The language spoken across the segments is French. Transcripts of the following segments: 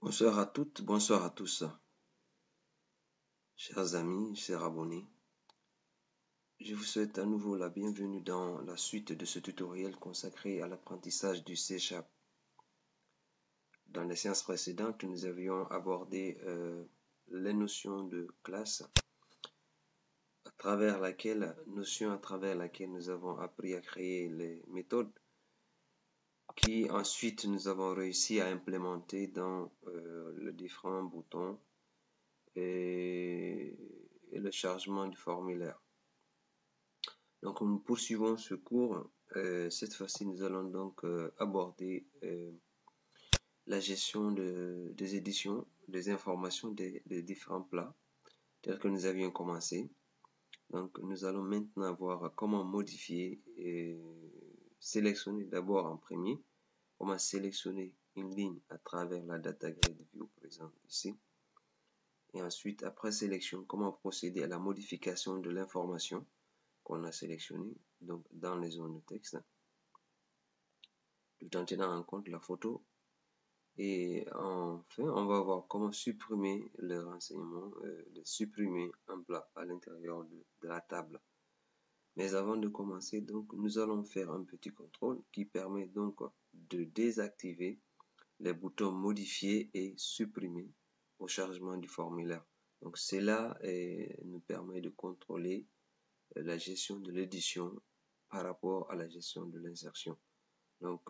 Bonsoir à toutes, bonsoir à tous, chers amis, chers abonnés. Je vous souhaite à nouveau la bienvenue dans la suite de ce tutoriel consacré à l'apprentissage du C#. Dans les séances précédentes, nous avions abordé les notions de classe, à travers laquelle nous avons appris à créer les méthodes qui ensuite nous avons réussi à implémenter dans les différents boutons et le chargement du formulaire. Donc nous poursuivons ce cours. Cette fois-ci, nous allons donc aborder la gestion des éditions, des informations des différents plats tels que nous avions commencé. Donc nous allons maintenant voir comment modifier et sélectionner d'abord en premier, comment sélectionner une ligne à travers la data grid view présente ici. Et ensuite, après sélection, comment procéder à la modification de l'information qu'on a sélectionnée donc dans les zones de texte, tout en tenant en compte la photo. Et enfin, on va voir comment supprimer le renseignement, supprimer un plat à l'intérieur de la table. Mais avant de commencer, donc, nous allons faire un petit contrôle qui permet donc de désactiver les boutons modifier et supprimer au chargement du formulaire. Donc cela nous permet de contrôler la gestion de l'édition par rapport à la gestion de l'insertion. Donc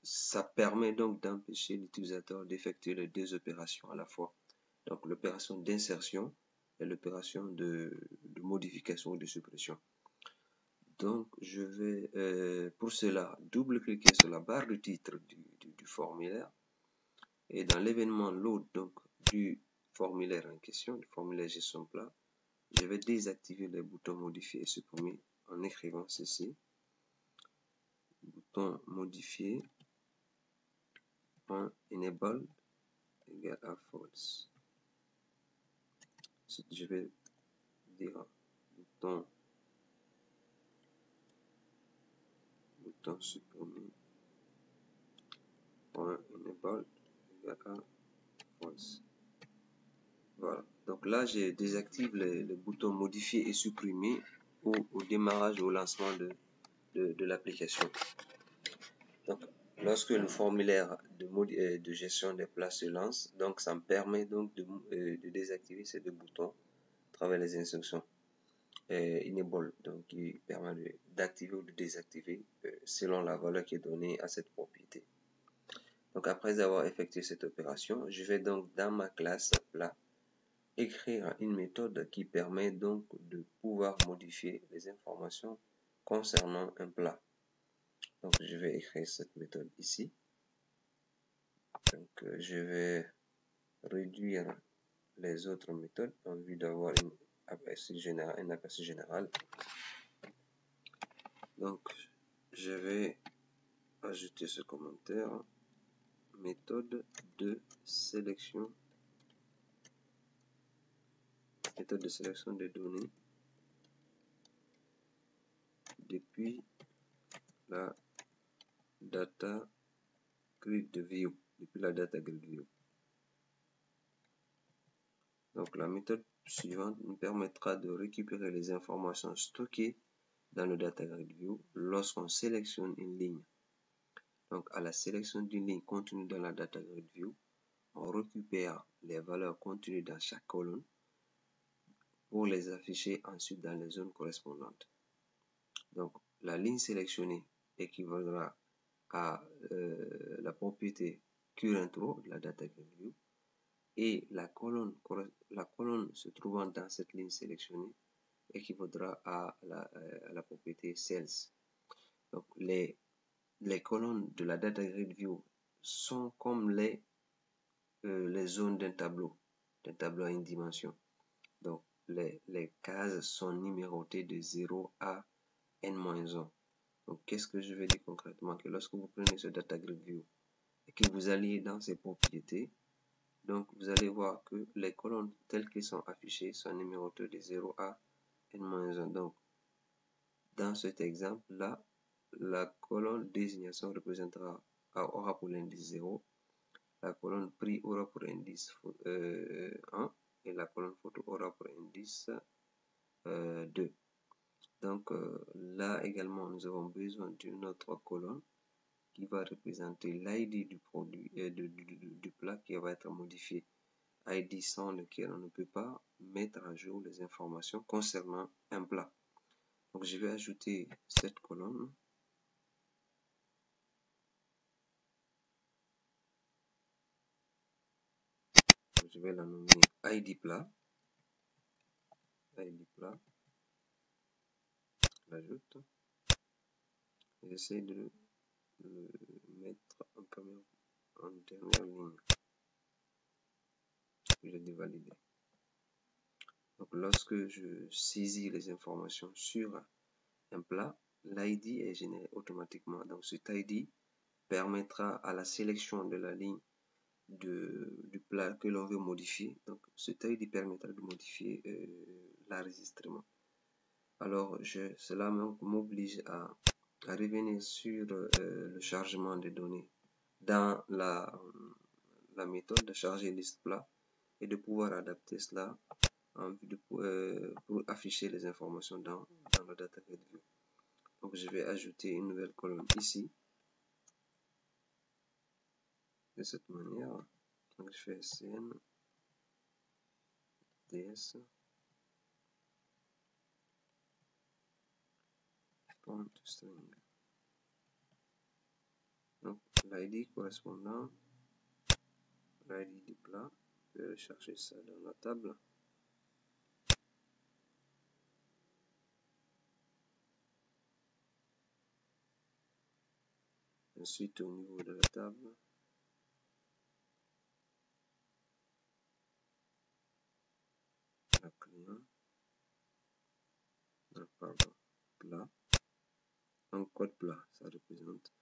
ça permet donc d'empêcher l'utilisateur d'effectuer les deux opérations à la fois. Donc l'opération d'insertion et l'opération de modification ou de suppression. Donc je vais pour cela double-cliquer sur la barre de titre du formulaire et dans l'événement load donc du formulaire en question, du formulaire gestion plat, je vais désactiver les boutons modifier et supprimer en écrivant ceci. Bouton modifier enable égale à false. Ensuite, je vais dire bouton supprimer enable égale à false. Voilà. Donc là, je désactive les boutons modifier et supprimer au démarrage ou au lancement de l'application. Donc, lorsque le formulaire de gestion des plats se lance, donc ça me permet donc de désactiver ces deux boutons à travers les instructions. Enable, donc qui permet d'activer ou de désactiver selon la valeur qui est donnée à cette propriété. Donc après avoir effectué cette opération, je vais donc dans ma classe plat écrire une méthode qui permet donc de pouvoir modifier les informations concernant un plat. Donc je vais écrire cette méthode ici. Donc je vais réduire les autres méthodes en vue d'avoir un aperçu général. Donc je vais ajouter ce commentaire, méthode de sélection des données depuis la data grid view. Donc la méthode suivante nous permettra de récupérer les informations stockées dans le data grid view lorsqu'on sélectionne une ligne. Donc à la sélection d'une ligne contenue dans la data grid view, on récupère les valeurs contenues dans chaque colonne pour les afficher ensuite dans les zones correspondantes. Donc la ligne sélectionnée équivaudra à la propriété current row de la data grid view et la colonne se trouvant dans cette ligne sélectionnée équivaudra à la propriété cells. Donc les colonnes de la data grid view sont comme les zones d'un tableau à une dimension. Donc les cases sont numérotées de 0 à n-1. Donc qu'est-ce que je vais dire concrètement? Que lorsque vous prenez ce data grid view et que vous alliez dans ses propriétés, donc vous allez voir que les colonnes telles qu'elles sont affichées sont numérotées de 0 à n-1. Donc dans cet exemple là, la colonne désignation aura pour l'indice 0, la colonne prix aura pour indice 1 et la colonne photo aura pour indice 2. Donc là également, nous avons besoin d'une autre colonne qui va représenter l'ID du produit et du plat qui va être modifié. ID sans lequel on ne peut pas mettre à jour les informations concernant un plat. Donc je vais ajouter cette colonne. Je vais la nommer ID plat. ID plat. J'ajoute. J'essaie de le mettre en dernière ligne. Je vais valider. Donc lorsque je saisis les informations sur un plat, l'ID est généré automatiquement. Donc cet ID permettra à la sélection de la ligne du plat que l'on veut modifier. Donc cet ID permettra de modifier l'enregistrement. Alors cela m'oblige à revenir sur le chargement des données dans la méthode de charger liste plat et de pouvoir adapter cela pour afficher les informations dans le data grid view. Donc je vais ajouter une nouvelle colonne ici de cette manière. Donc je fais cn ds string. Donc l'ID correspondant l'ID du plat. Je vais chercher ça dans la table. Ensuite, au niveau de la table, la client, pardon, plat, un code plat, ça représente,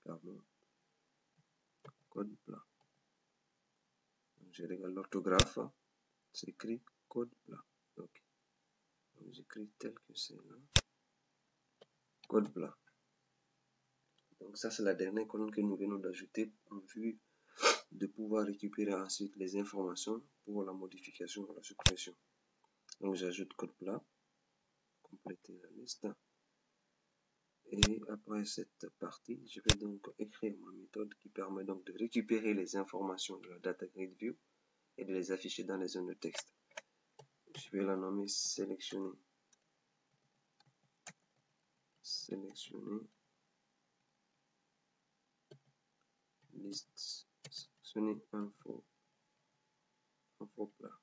pardon, code plat. Je regarde l'orthographe, c'est écrit code plat. Ok. Donc j'écris tel que c'est là. Code plat. Donc ça c'est la dernière colonne que nous venons d'ajouter en vue de pouvoir récupérer ensuite les informations pour la modification ou la suppression. Donc j'ajoute code plat, compléter la liste. Et après cette partie, je vais donc écrire ma méthode qui permet donc de récupérer les informations de la data grid view et de les afficher dans les zones de texte. Je vais la nommer sélectionner. Sélectionner. Liste. Sélectionner info. Info plat.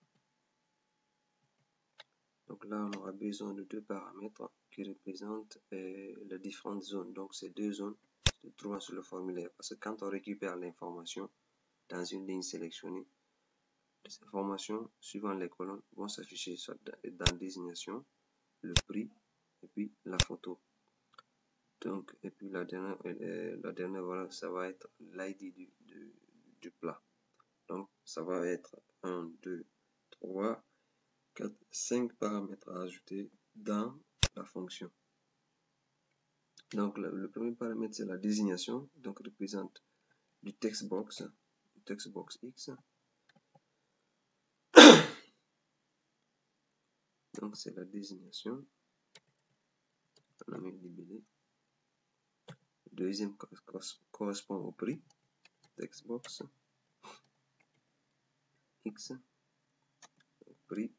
Donc là, on aura besoin de deux paramètres qui représentent les différentes zones. Donc ces deux zones se trouvent sur le formulaire. Parce que quand on récupère l'information dans une ligne sélectionnée, les informations suivant les colonnes vont s'afficher dans désignation, le prix et puis la photo. Donc, et puis la dernière voilà, ça va être l'ID du plat. Donc, ça va être 1, 2, 3, 4, 5 paramètres à ajouter dans la fonction. Donc, le premier paramètre, c'est la désignation. Donc, représente du text box X. Donc, c'est la désignation. On a mis libellé. Le deuxième correspond au prix. Textbox X. Prix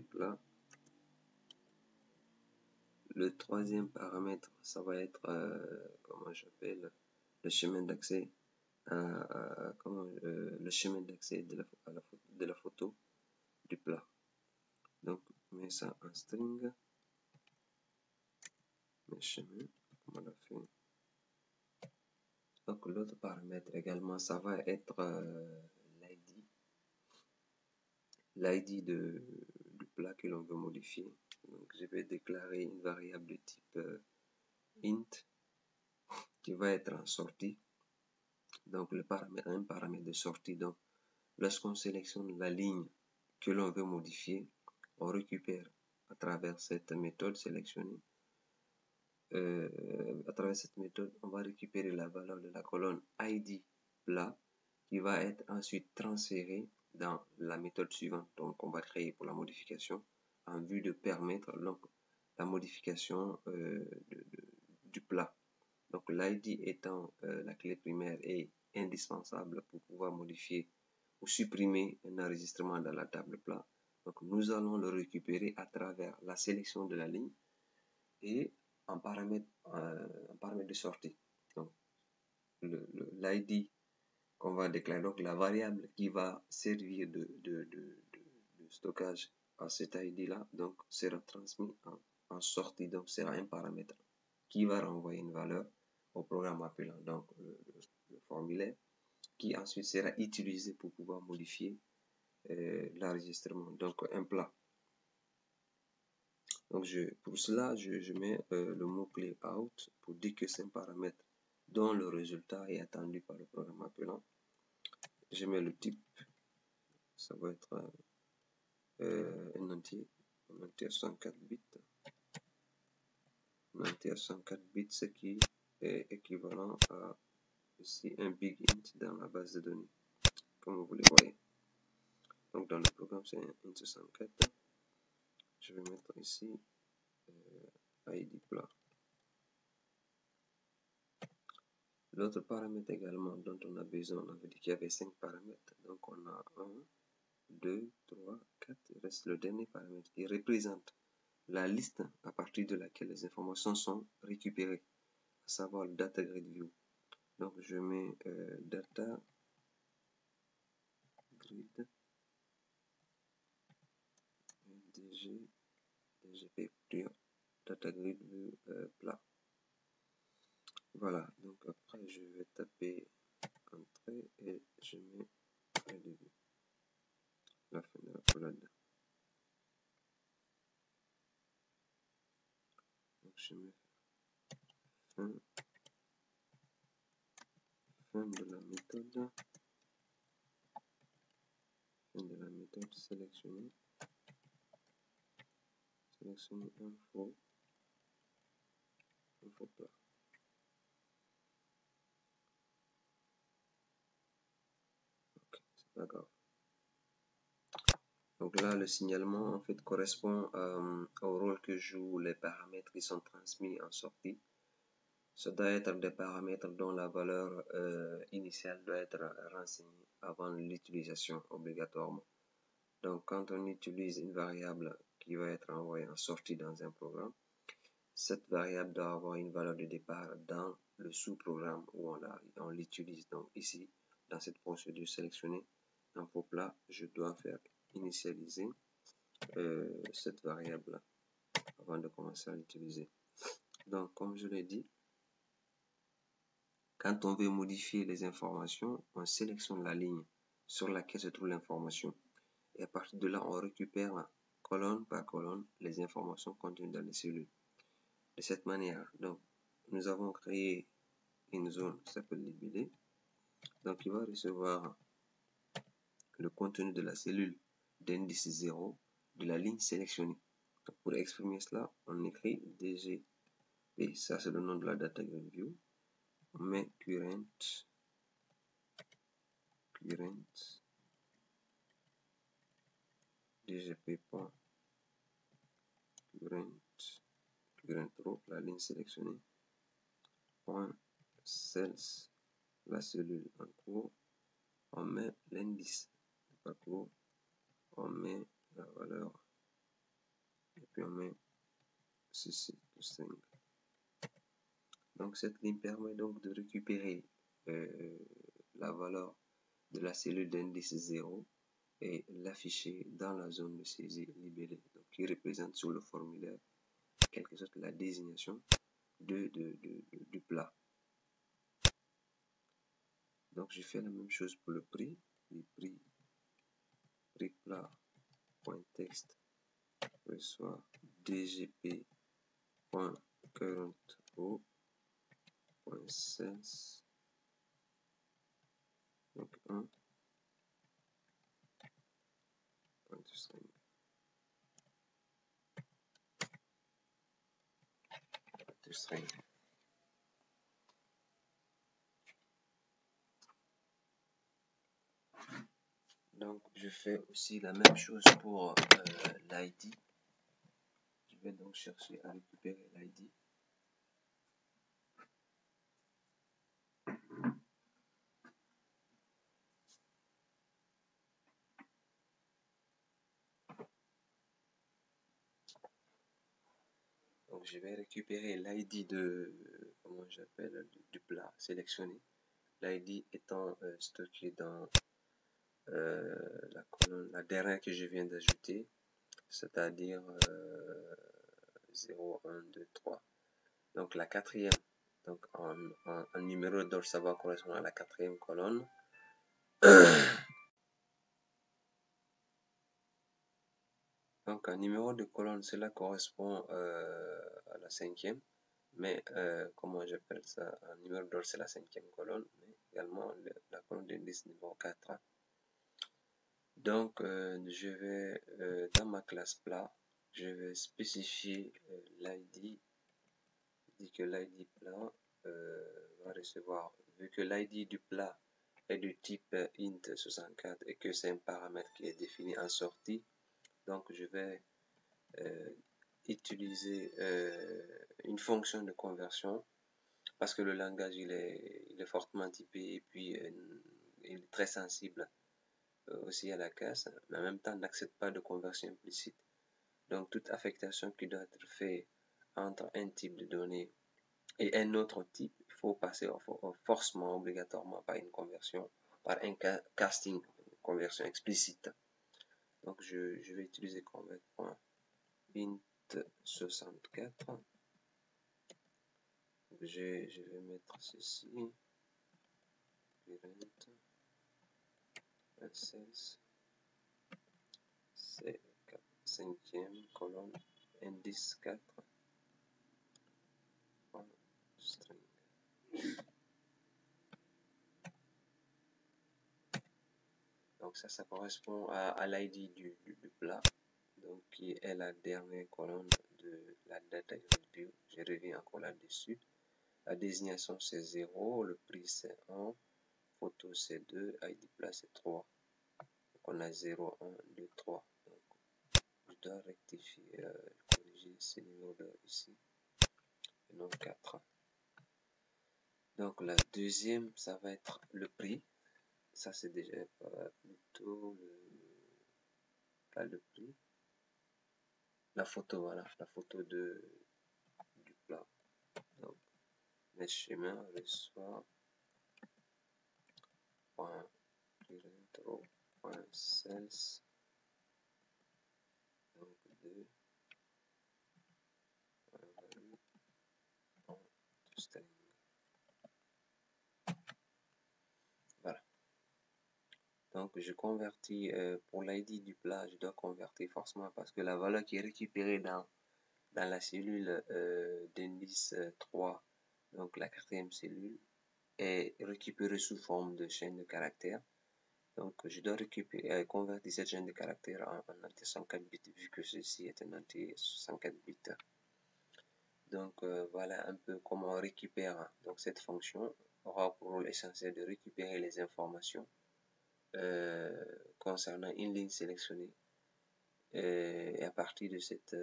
plat. Le troisième paramètre, ça va être, comment j'appelle, le chemin d'accès le chemin d'accès de la photo du plat. Donc, on met ça en string. Le chemin, on l'a fait. Donc, l'autre paramètre également, ça va être l'ID du plat que l'on veut modifier. Donc, je vais déclarer une variable de type int qui va être en sortie. Donc, un paramètre de sortie. Donc, lorsqu'on sélectionne la ligne que l'on veut modifier, on récupère à travers cette méthode sélectionnée à travers cette méthode, on va récupérer la valeur de la colonne ID plat qui va être ensuite transférée dans la méthode suivante donc on va créer pour la modification en vue de permettre donc la modification du plat. Donc l'ID étant la clé primaire et indispensable pour pouvoir modifier ou supprimer un enregistrement dans la table plat. Donc nous allons le récupérer à travers la sélection de la ligne et en paramètre de sortie. Donc l'ID qu'on va déclarer, donc la variable qui va servir de stockage à cet ID là, donc sera transmis en sortie, donc sera un paramètre qui va renvoyer une valeur au programme appelant donc le formulaire qui ensuite sera utilisé pour pouvoir modifier l'enregistrement, donc un plat. Donc pour cela, je mets le mot-clé out pour dire que c'est un paramètre dont le résultat est attendu par le programme appelant. Je mets le type, ça va être un entier à 104 bits. Un entier à 104 bits, ce qui est équivalent à ici un big int dans la base de données, comme vous le voyez. Donc dans le programme, c'est un int 104. Je vais mettre ici ID plat. L'autre paramètre également dont on a besoin, on avait dit qu'il y avait 5 paramètres. Donc on a 1, 2, 3, 4. Il reste le dernier paramètre qui représente la liste à partir de laquelle les informations sont récupérées, à savoir le data grid view. Donc je mets data grid DGP pure data grid view plat. Voilà, donc après je vais taper entrée et je mets le début, la fin de la colonne. Donc je mets fin de la méthode, sélectionner info plat. Ok, c'est pas grave. Donc là, le signalement en fait correspond au rôle que jouent les paramètres qui sont transmis en sortie. Ce doit être des paramètres dont la valeur initiale doit être renseignée avant l'utilisation obligatoirement. Donc quand on utilise une variable qui va être envoyée en sortie dans un programme, cette variable doit avoir une valeur de départ dans le sous-programme où on l'utilise. Donc ici, dans cette procédure sélectionnée, info plat, je dois faire initialiser cette variable avant de commencer à l'utiliser. Donc comme je l'ai dit, quand on veut modifier les informations, on sélectionne la ligne sur laquelle se trouve l'information. Et à partir de là, on récupère colonne par colonne les informations contenues dans les cellules. De cette manière, donc, nous avons créé une zone qui s'appelle libellé. Donc, il va recevoir le contenu de la cellule d'indice 0 de la ligne sélectionnée. Donc, pour exprimer cela, on écrit DG, et ça c'est le nom de la data grid view. On met current dgp.current row, la ligne sélectionnée, point cells, la cellule en cours, on met l'indice de parcours, on met la valeur et puis on met ceci de string. Donc cette ligne permet donc de récupérer la valeur de la cellule d'indice 0 et l'afficher dans la zone de saisie libellée, donc qui représente sur le formulaire quelque sorte la désignation du plat. Donc je fais la même chose pour le prix, prix plat.text reçoit dgp.current.sense, donc 1 string. string. Donc, je fais aussi la même chose pour l'ID. Je vais donc chercher à récupérer l'ID. Donc, je vais récupérer l'ID de, comment j'appelle, du plat sélectionné. L'ID étant stocké dans la colonne, la dernière que je viens d'ajouter, c'est-à-dire 0, 1, 2, 3. Donc, la quatrième, donc en numéro d'ordre, ça va correspondre à la quatrième colonne. Donc, un numéro de colonne, cela correspond à la cinquième. Mais comment j'appelle ça? Un numéro d'ordre, c'est la cinquième colonne, mais également la colonne d'indice numéro 4. Donc, je vais, dans ma classe plat, je vais spécifier l'ID. Je dis que l'ID plat va recevoir, vu que l'ID du plat est du type int64 et que c'est un paramètre qui est défini en sortie, donc je vais utiliser une fonction de conversion parce que le langage il est fortement typé et puis il est très sensible aussi à la casse, mais en même temps n'accepte pas de conversion implicite. Donc toute affectation qui doit être faite entre un type de données et un autre type, il faut passer forcément, obligatoirement par une conversion, par un casting, une conversion explicite. Donc je vais utiliser convert.int64. Je vais mettre ceci. C'est cinquième colonne indice 4 string. Donc ça correspond à l'ID du plat, donc qui est la dernière colonne de la data view. Je reviens encore là-dessus. La désignation c'est 0, le prix c'est 1, photo c'est 2, ID plat c'est 3. Donc on a 0, 1, 2, 3. Donc je dois rectifier, corriger ces numéros ici, et non 4. Donc la deuxième, ça va être le prix. Ça c'est déjà plutôt pas le prix. La photo, voilà, la photo du plat. Donc mes schémas reçoit .sales donc 2 string. Voilà. Donc je convertis pour l'ID du plat, je dois convertir forcément parce que la valeur qui est récupérée dans la cellule d'indice 3, donc la quatrième cellule, est récupérée sous forme de chaîne de caractères. Donc je dois convertir cette chaîne de caractères en entier 104 bits vu que ceci est un entier 104 bits. Donc voilà un peu comment on récupère. Donc cette fonction aura pour rôle essentiel de récupérer les informations concernant une ligne sélectionnée. Et à partir de cette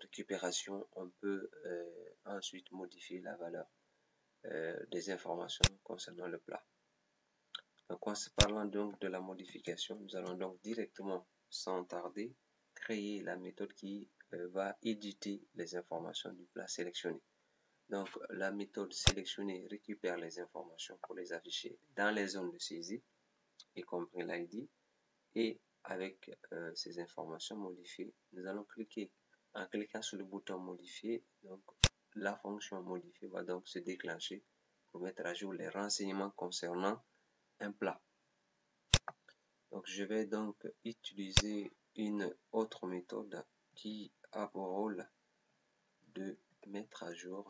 récupération, on peut ensuite modifier la valeur des informations concernant le plat. Donc en se parlant donc de la modification, nous allons donc directement, sans tarder, créer la méthode qui va éditer les informations du plat sélectionné. Donc la méthode sélectionnée récupère les informations pour les afficher dans les zones de saisie, y compris l'ID, et avec ces informations modifiées, nous allons cliquer. En cliquant sur le bouton modifier, donc la fonction modifier va donc se déclencher pour mettre à jour les renseignements concernant un plat. Donc je vais donc utiliser une autre méthode qui a pour rôle de mettre à jour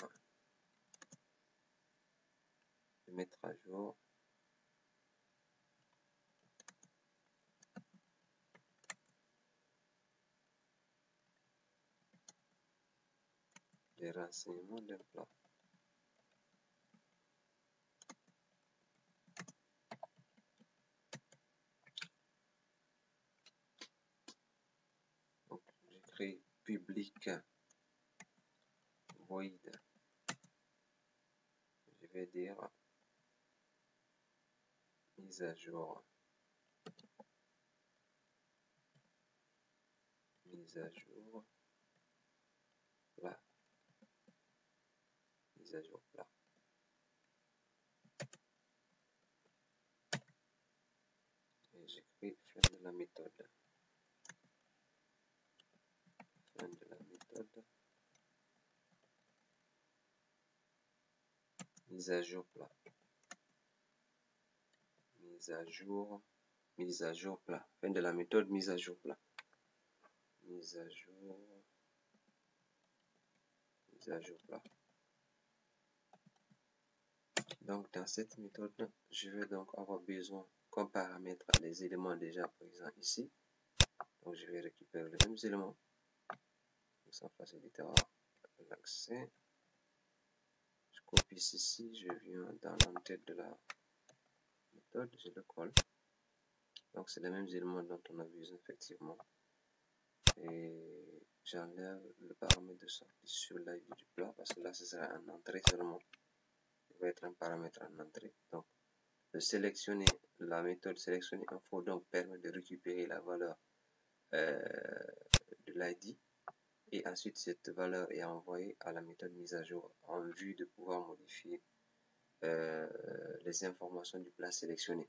les renseignements d'un plat. public void, je vais dire mise à jour, plat, mise à jour plat. Et j'écris fin de la méthode. Fin de la méthode. Mise à jour plat. Mise à jour plat. Fin de la méthode mise à jour plat. Mise à jour plat. Donc dans cette méthode, je vais donc avoir besoin comme paramètre les éléments déjà présents ici. Donc je vais récupérer les mêmes éléments. Donc ça facilitera l'accès. Je copie ceci, je viens dans l'entête de la méthode, je le colle. Donc c'est les mêmes éléments dont on a besoin effectivement. Et j'enlève le paramètre de sortie sur l'ID du plat parce que là ce sera en entrée seulement. Il va être un paramètre en entrée. Donc de sélectionner la méthode sélectionner info donc permet de récupérer la valeur de l'ID et ensuite cette valeur est envoyée à la méthode mise à jour en vue de pouvoir modifier les informations du plat sélectionné.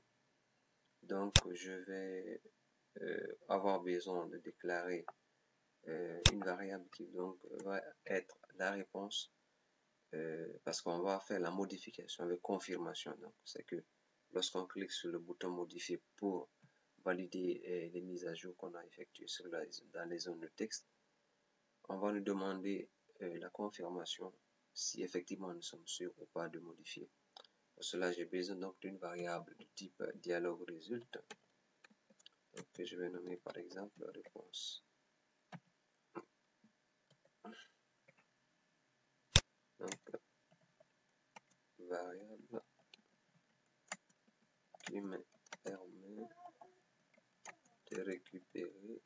Donc je vais avoir besoin de déclarer une variable qui donc va être la réponse parce qu'on va faire la modification avec confirmation. Donc c'est que lorsqu'on clique sur le bouton modifier pour valider les mises à jour qu'on a effectuées dans les zones de texte, on va nous demander la confirmation si effectivement nous sommes sûrs ou pas de modifier. Pour cela, j'ai besoin donc d'une variable de type dialogue résulte, donc, que je vais nommer par exemple réponse. Donc, variable qui me permet de récupérer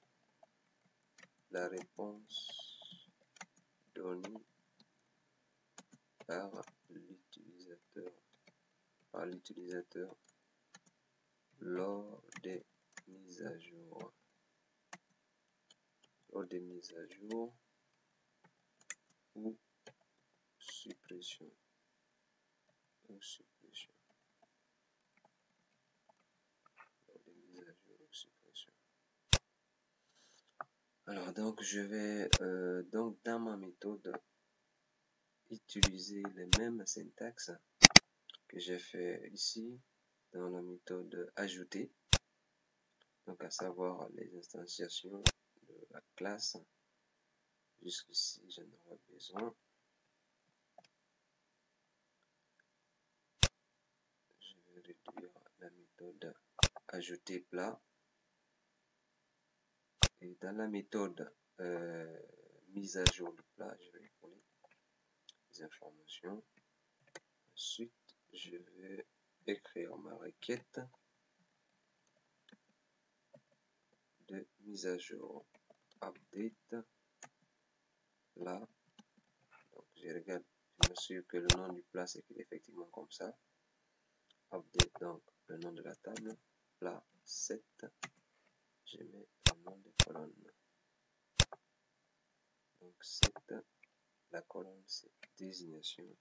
la réponse donnée par l'utilisateur lors des mises à jour. Ou suppression. Alors donc je vais donc dans ma méthode utiliser les mêmes syntaxes que j'ai fait ici dans la méthode ajouter, donc à savoir les instantiations de la classe. Jusqu'ici j'en aurai besoin. Je vais réduire la méthode ajouter plat et dans la méthode mise à jour du plat, je vais coller les informations. Ensuite, je vais écrire ma requête de mise à jour update là. Donc je regarde, je m'assure que le nom du plat c'est effectivement comme ça. Update donc le nom de la table, plat 7. Je mets le nom de colonne. Donc 7, la colonne c'est désignation.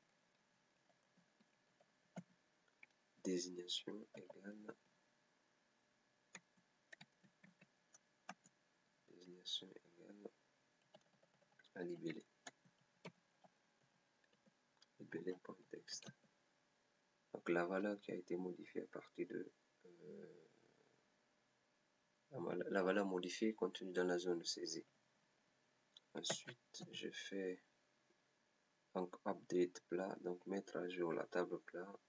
Désignation égale à libellé. Libellé.text. Donc la valeur qui a été modifiée à partir de la valeur modifiée contenue dans la zone de saisie. Ensuite, je fais donc update plat, donc mettre à jour la table plat,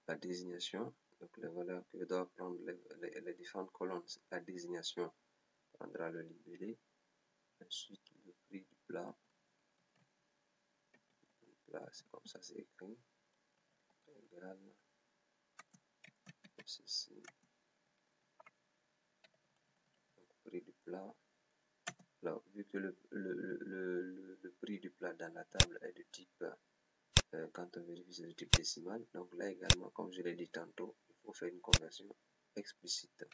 la désignation, donc les valeurs que doivent prendre les différentes colonnes, la désignation prendra le libellé. Ensuite, le prix du plat, c'est comme ça, c'est écrit, égal ceci. Donc, prix du plat alors, vu que le prix du plat dans la table est de type, quand on vérifie, c'est de type décimal, donc là également, comme je l'ai dit tantôt, il faut faire une conversion explicite.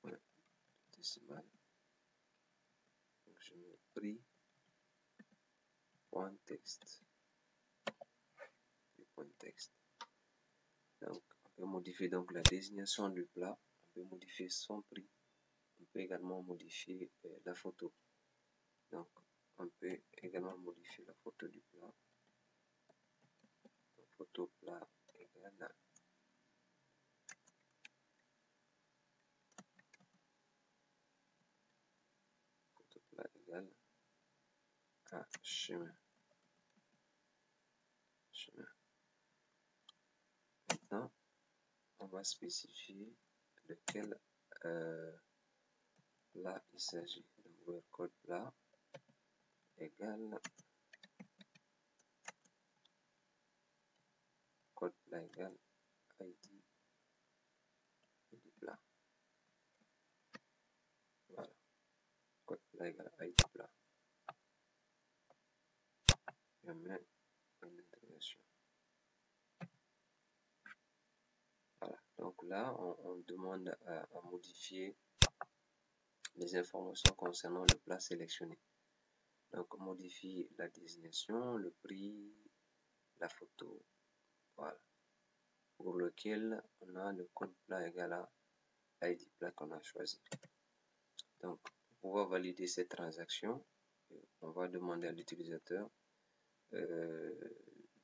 Voilà, décimal. Donc je mets prix, point texte. Point texte. Donc, on peut modifier donc la désignation du plat, on peut modifier son prix, on peut également modifier la photo. Donc, on peut également modifier la photo du plat. Donc, photo plat égale photo plat égale à chemin. Maintenant, on va spécifier de quel plat il s'agit. Donc, code plat égale code plat égale ID du plat. Voilà, code plat égale ID plat. Je mets une intégration. Voilà, donc là, on demande à modifier les informations concernant le plat sélectionné. Donc, on modifie la désignation, le prix, la photo. Voilà. Pour lequel on a le code plat égal à ID plat qu'on a choisi. Donc, pour pouvoir valider cette transaction, on va demander à l'utilisateur,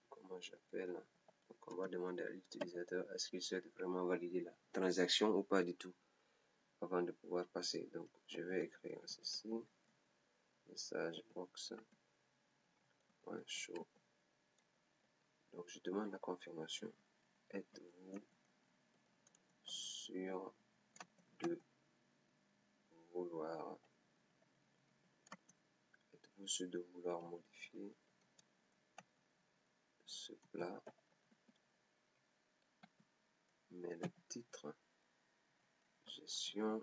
comment j'appelle, donc on va demander à l'utilisateur est-ce qu'il souhaite vraiment valider la transaction ou pas du tout avant de pouvoir passer. Donc, je vais écrire ceci, message box .show. Donc, je demande la confirmation. Êtes-vous sûr de vouloir modifier ce plat, mais le titre gestion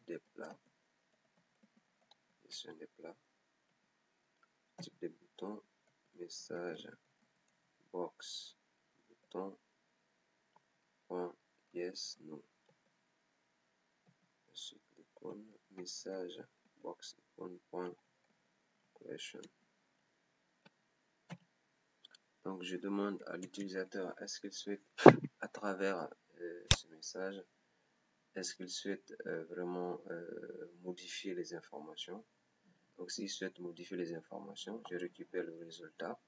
des plats, type de bouton, message box bouton .yes no, ensuite l'icône message box icône .question. Donc je demande à l'utilisateur est-ce qu'il souhaite à travers ce message, est-ce qu'il souhaite vraiment modifier les informations. Donc s'il souhaite modifier les informations, je récupère le résultat.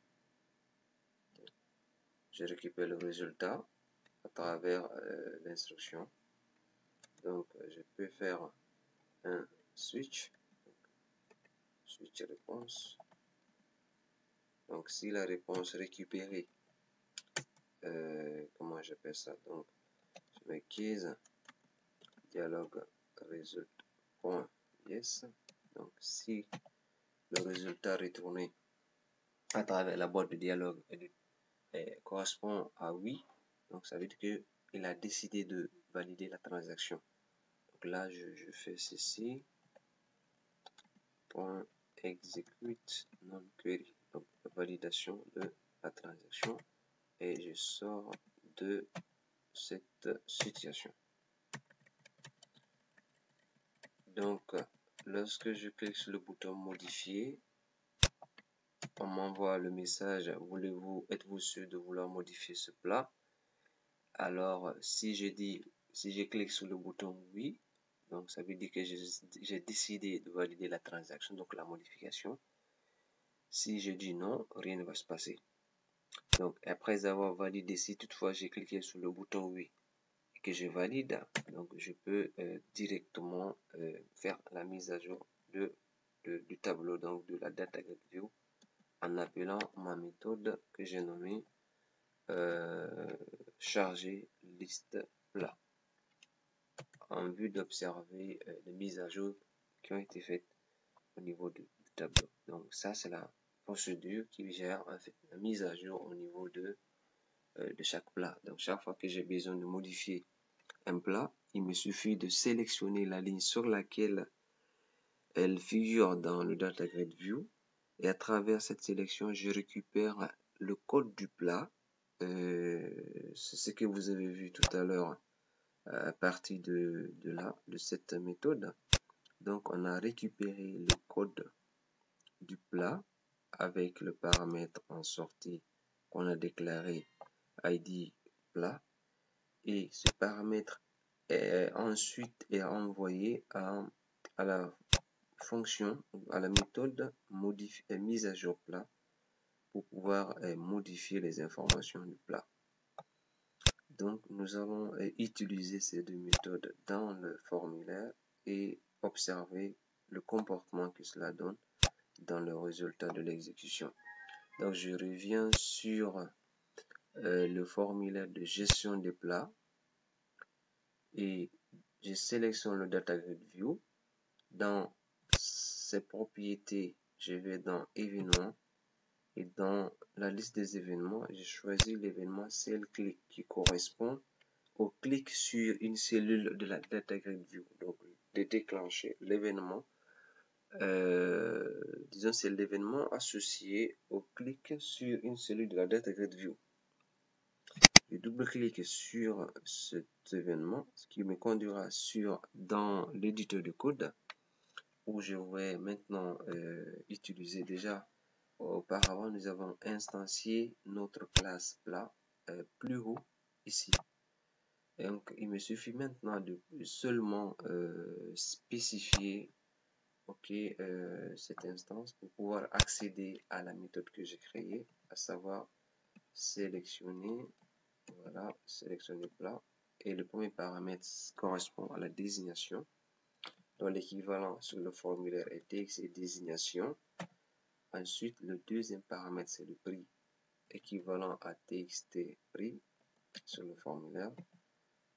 Je récupère le résultat à travers l'instruction. Donc je peux faire un switch réponse. Donc si la réponse récupérée, comment j'appelle ça, donc je mets keys dialogue result.yes. donc si le résultat retourné à travers la boîte de dialogue correspond à oui, donc ça veut dire qu'il a décidé de valider la transaction. Donc là je fais ceci, .execute non-query, donc validation de la transaction, et je sors de cette situation. Donc lorsque je clique sur le bouton modifier, on m'envoie le message êtes-vous sûr de vouloir modifier ce plat. Alors si je clique sur le bouton oui, donc ça veut dire que j'ai décidé de valider la transaction, donc la modification. Si je dis non, rien ne va se passer. Donc après avoir validé, si toutefois j'ai cliqué sur le bouton oui et que je valide, donc je peux directement faire la mise à jour du tableau, donc de la data view, en appelant ma méthode que j'ai nommée charger liste plat, en vue d'observer les mises à jour qui ont été faites au niveau du tableau. Donc ça c'est la procédure qui gère en fait la mise à jour au niveau de chaque plat. Donc chaque fois que j'ai besoin de modifier un plat, il me suffit de sélectionner la ligne sur laquelle elle figure dans le Data Grid View. Et à travers cette sélection, je récupère le code du plat. C'est ce que vous avez vu tout à l'heure à partir de cette méthode. Donc, on a récupéré le code du plat avec le paramètre en sortie qu'on a déclaré ID plat. Et ce paramètre ensuite est envoyé à la fonction, à la méthode mise à jour plat pour pouvoir modifier les informations du plat. Donc, nous allons utiliser ces deux méthodes dans le formulaire et observer le comportement que cela donne dans le résultat de l'exécution. Donc, je reviens sur le formulaire de gestion des plats et je sélectionne le Data Grid View. Dans ses propriétés, je vais dans événements et dans la liste des événements, je choisis l'événement CellClick qui correspond au clic sur une cellule de la Data Grid View. Donc, de déclencher l'événement. Disons, c'est l'événement associé au clic sur une cellule de la Data Grid View. Je double-clique sur cet événement, ce qui me conduira dans l'éditeur de code où je vais maintenant utiliser déjà. Auparavant, nous avons instancié notre classe plat plus haut ici. Et donc, il me suffit maintenant de seulement spécifier cette instance pour pouvoir accéder à la méthode que j'ai créée, à savoir sélectionner, voilà, sélectionner plat. Et le premier paramètre correspond à la désignation. Donc, l'équivalent sur le formulaire est TXT et désignation. Ensuite, le deuxième paramètre, c'est le prix, équivalent à TXT prix sur le formulaire.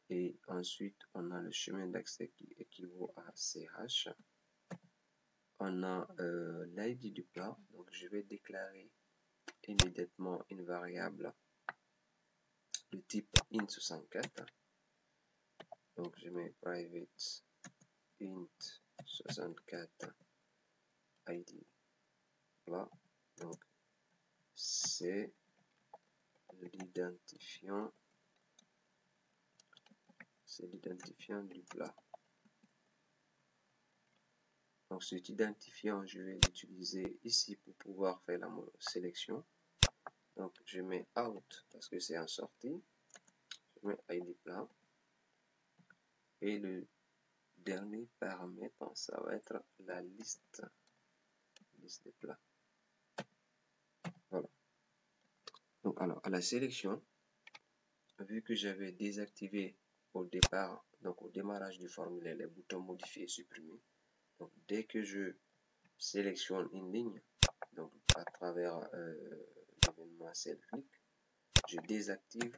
Et ensuite, on a le chemin d'accès qui équivaut à CH. On a l'ID du plat. Donc, je vais déclarer immédiatement une variable de type int64. Donc, je mets private int64 ID plat. Donc, c'est l'identifiant. C'est l'identifiant du plat. Donc, cet identifiant, je vais l'utiliser ici pour pouvoir faire la sélection. Donc, je mets out parce que c'est en sortie. Je mets ID plat. Et le dernier paramètre, ça va être la liste des plats. Voilà. Donc, alors, à la sélection, vu que j'avais désactivé au départ, donc au démarrage du formulaire, les boutons modifier et supprimer. Donc, dès que je sélectionne une ligne, donc à travers l'événement CellClick, je désactive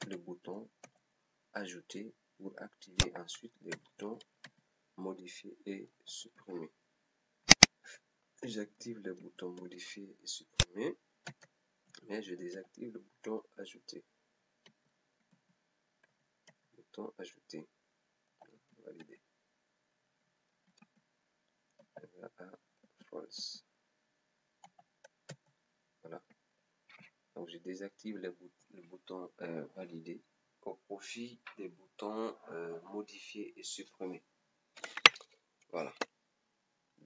le bouton ajouter pour activer ensuite les boutons modifier et supprimer. J'active le bouton modifier et supprimer, mais je désactive le bouton ajouter. Bouton ajouter. Valider. False. Voilà. Donc, je désactive le bouton valider au profit des boutons modifier et supprimer. Voilà.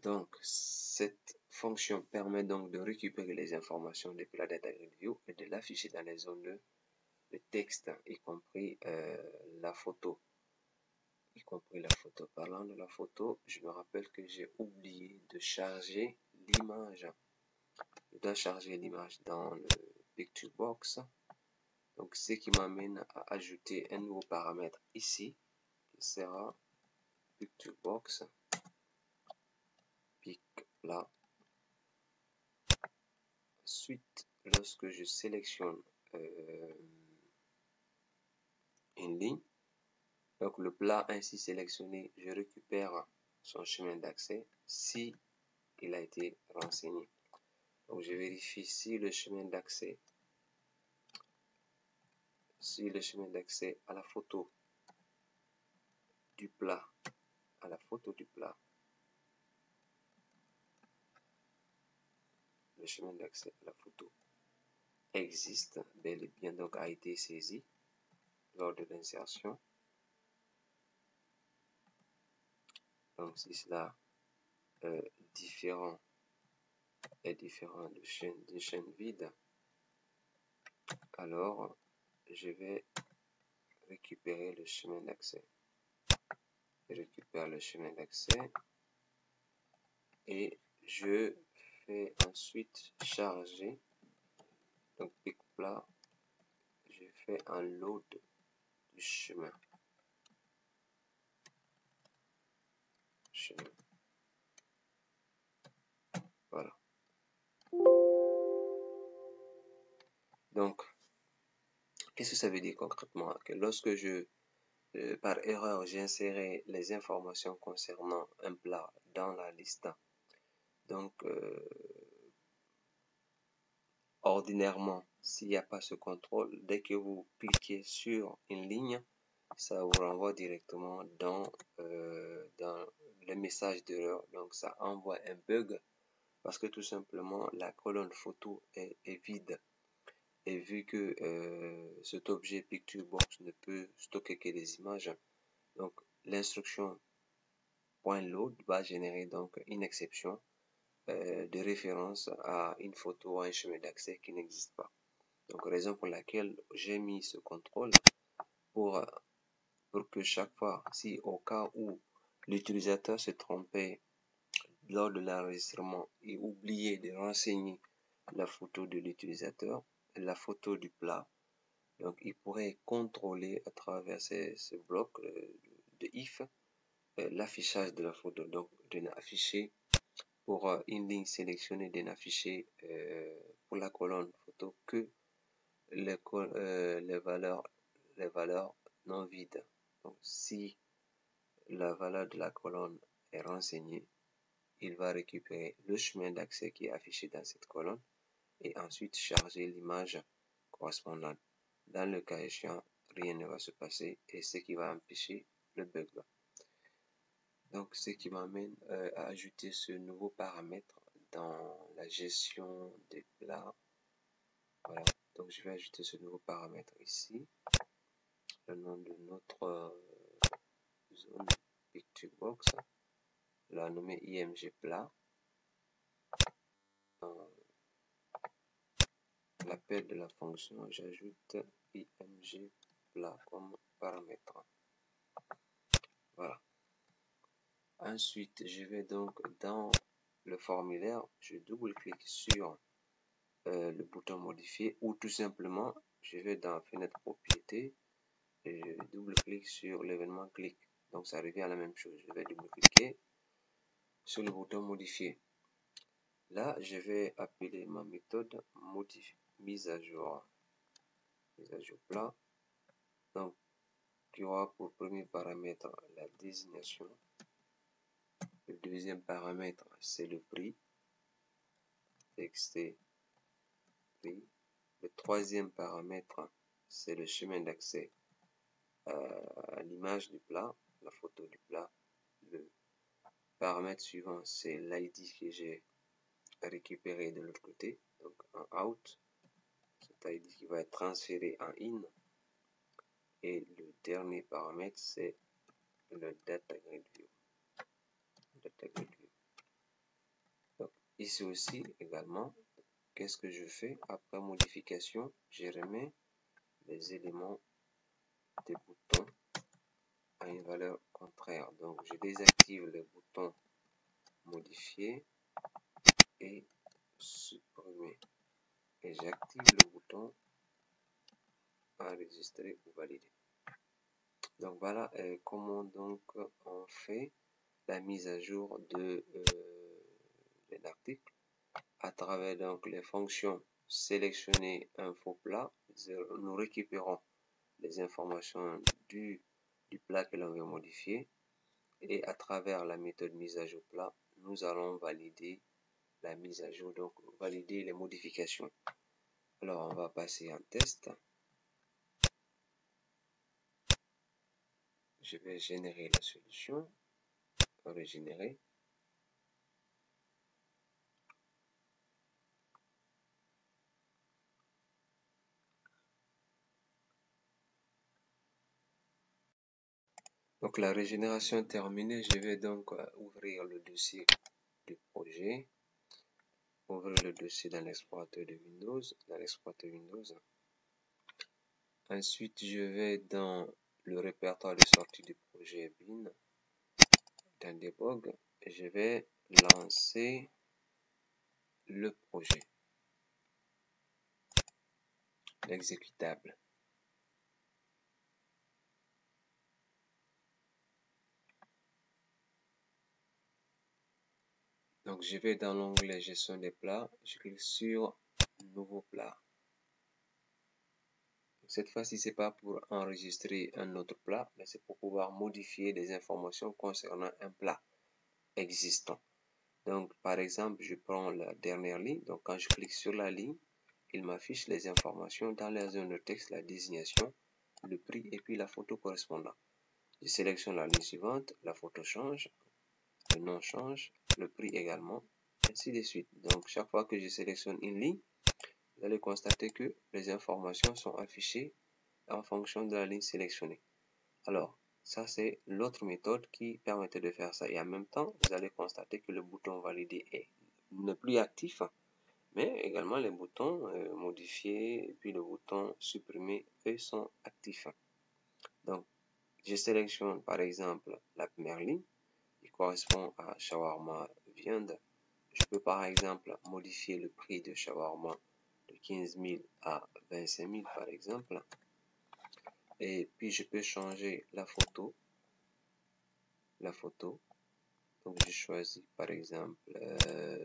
Donc, cette fonction permet donc de récupérer les informations des plats Data Grid View et de l'afficher dans les zones de texte, y compris la photo. Parlant de la photo, je me rappelle que j'ai oublié de charger l'image. Je dois charger l'image dans le Picturebox. Donc, ce qui m'amène à ajouter un nouveau paramètre ici, qui sera Picturebox, pic là. Ensuite, lorsque je sélectionne une ligne, donc le plat ainsi sélectionné, je récupère son chemin d'accès si il a été renseigné. Donc, je vérifie si le chemin d'accès à la photo du plat à la photo du plat, le chemin d'accès à la photo existe bel et bien, donc a été saisi lors de l'insertion. Donc si cela différent est différent d'une chaîne vide, alors je vais récupérer le chemin d'accès. Je récupère le chemin d'accès et je fais ensuite charger. Donc pic plat, je fais un load du chemin. Voilà. Donc, qu'est-ce que ça veut dire concrètement? Que lorsque par erreur, j'ai inséré les informations concernant un plat dans la liste. Donc, ordinairement, s'il n'y a pas ce contrôle, dès que vous cliquez sur une ligne, ça vous renvoie directement dans le message d'erreur. Donc, ça envoie un bug parce que tout simplement, la colonne photo est vide. Et vu que cet objet PictureBox ne peut stocker que des images, donc l'instruction .load va générer donc une exception de référence à une photo ou à un chemin d'accès qui n'existe pas. Donc raison pour laquelle j'ai mis ce contrôle pour que chaque fois, si au cas où l'utilisateur se trompait lors de l'enregistrement et oubliait de renseigner la photo de l'utilisateur, la photo du plat, donc il pourrait contrôler à travers ce bloc de if l'affichage de la photo, donc de n'afficher pour une ligne sélectionnée, de n'afficher pour la colonne photo que les valeurs non vides. Donc si la valeur de la colonne est renseignée, il va récupérer le chemin d'accès qui est affiché dans cette colonne et ensuite charger l'image correspondante. Dans le cas échéant, rien ne va se passer et ce qui va empêcher le bug là. Donc, ce qui m'amène à ajouter ce nouveau paramètre dans la gestion des plats. Voilà. Donc, je vais ajouter ce nouveau paramètre ici. Le nom de notre zone PictureBox. La nommer IMG plat. Dans l'appel de la fonction, j'ajoute IMG plat comme paramètre. Voilà. Ensuite, je vais donc dans le formulaire, je double-clique sur le bouton modifier ou tout simplement, je vais dans fenêtre propriété et je double-clique sur l'événement clic. Donc, ça revient à la même chose. Je vais double-cliquer sur le bouton modifier. Là, je vais appeler ma méthode mise à jour plat. Donc, qui aura pour premier paramètre la désignation. Le deuxième paramètre, c'est le prix. TXT prix. Le troisième paramètre, c'est le chemin d'accès à l'image du plat, la photo du plat. Le paramètre suivant, c'est l'ID que j'ai récupéré de l'autre côté, donc en out. Cet ID qui va être transféré en in. Et le dernier paramètre, c'est le data grid view. Donc, ici aussi, également, qu'est-ce que je fais? Après modification, je remets les éléments des boutons à une valeur contraire. Donc, je désactive les boutons modifier et supprimer. Et j'active le bouton enregistrer ou valider. Donc, voilà comment donc on fait la mise à jour de l'article à travers donc les fonctions sélectionner info plat. Nous récupérons les informations du plat que l'on veut modifier et à travers la méthode mise à jour plat, nous allons valider la mise à jour, donc valider les modifications. Alors on va passer en test. je vais générer la solution, régénérer. Donc la régénération terminée, je vais donc ouvrir le dossier du projet, ouvrir le dossier dans l'explorateur de Windows, Ensuite, je vais dans le répertoire de sortie du projet bin, dans debug, et je vais lancer le projet, l'exécutable. Donc, je vais dans l'onglet gestion des plats, je clique sur nouveau plat. Cette fois-ci, c'est pas pour enregistrer un autre plat, mais c'est pour pouvoir modifier des informations concernant un plat existant. Donc, par exemple, je prends la dernière ligne. Donc, quand je clique sur la ligne, il m'affiche les informations dans la zone de texte, la désignation, le prix et puis la photo correspondante. Je sélectionne la ligne suivante, la photo change, le nom change, le prix également, ainsi de suite. Donc, chaque fois que je sélectionne une ligne, vous allez constater que les informations sont affichées en fonction de la ligne sélectionnée. Alors, ça c'est l'autre méthode qui permettait de faire ça. Et en même temps, vous allez constater que le bouton valider n'est plus actif, mais également les boutons modifier et puis le bouton supprimer, eux sont actifs. Donc, je sélectionne par exemple la première ligne qui correspond à shawarma viande. Je peux par exemple modifier le prix de shawarma de 15 000 à 25 000 par exemple. Et puis je peux changer la photo. Donc je choisis par exemple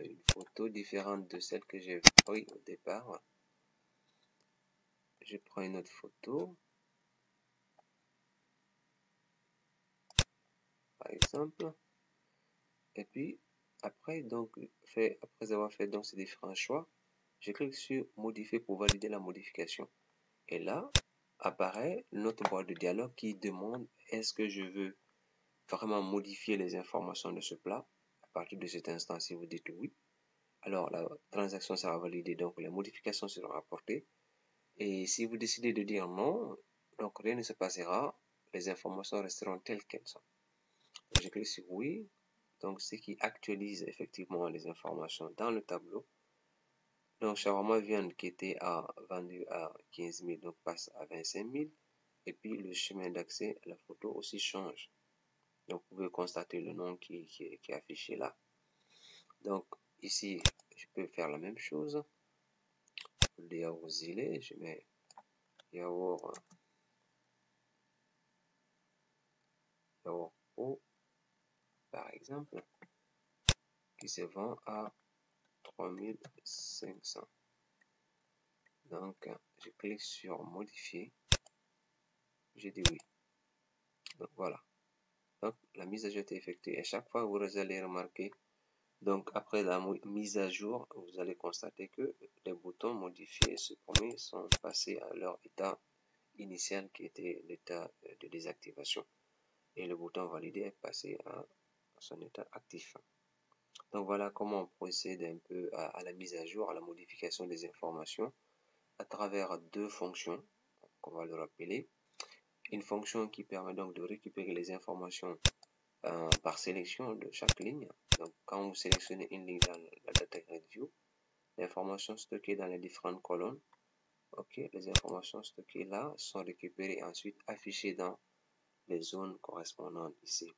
une photo différente de celle que j'ai prise au départ. Je prends une autre photo. Par exemple. Et puis après avoir fait donc ces différents choix, je clique sur modifier pour valider la modification. Et là apparaît notre boîte de dialogue qui demande est-ce que je veux vraiment modifier les informations de ce plat. À partir de cet instant, si vous dites oui, alors la transaction sera validée, donc les modifications seront apportées. Et si vous décidez de dire non, donc rien ne se passera, les informations resteront telles qu'elles sont. Donc, je clique sur oui, donc ce qui actualise effectivement les informations dans le tableau. Donc shawarma viande qui était vendu à 15 000 donc passe à 25 000 et puis le chemin d'accès à la photo aussi change. Donc vous pouvez constater le nom qui est affiché là. Donc ici je peux faire la même chose. Le yaourt zilé, je mets yaourt pot par exemple qui se vend à 3500. Donc je clique sur modifier, je dis oui. Donc voilà. Donc la mise à jour est effectuée et chaque fois vous allez remarquer, donc après la mise à jour, vous allez constater que les boutons modifiés et supprimés sont passés à leur état initial qui était l'état de désactivation et le bouton valider est passé à son état actif. Donc voilà comment on procède un peu à la mise à jour, à la modification des informations à travers deux fonctions qu'on va le rappeler. Une fonction qui permet donc de récupérer les informations par sélection de chaque ligne. Donc quand vous sélectionnez une ligne dans la Data Grid View, les informations stockées dans les différentes colonnes, les informations stockées là sont récupérées et ensuite affichées dans les zones correspondantes ici.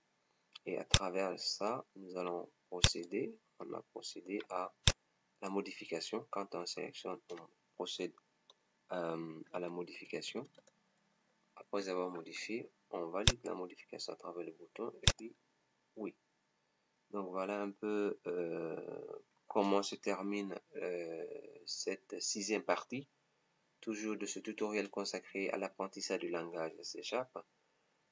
Et à travers ça, nous allons procéder, on a procédé à la modification. Quand on sélectionne, on procède à la modification. Après avoir modifié, on valide la modification à travers le bouton et puis oui. Donc voilà un peu comment se termine cette 6e partie, toujours de ce tutoriel consacré à l'apprentissage du langage C#.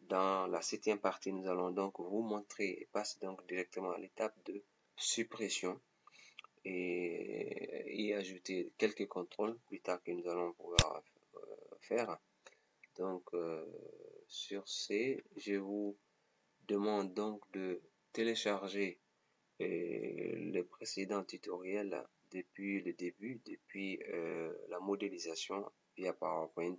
Dans la 7e partie, nous allons donc vous montrer et passer donc directement à l'étape de suppression et y ajouter quelques contrôles plus tard que nous allons pouvoir faire. Donc sur ce, je vous demande donc de télécharger le précédent tutoriel depuis le début, depuis la modélisation via PowerPoint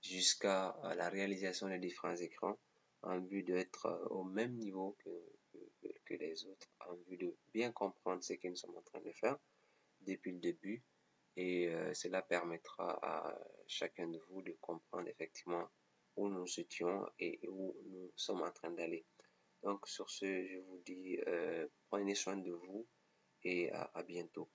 jusqu'à la réalisation des différents écrans en vue d'être au même niveau que les autres, en vue de bien comprendre ce que nous sommes en train de faire depuis le début et cela permettra à chacun de vous de comprendre effectivement où nous étions et où nous sommes en train d'aller. Donc sur ce, je vous dis prenez soin de vous et à bientôt.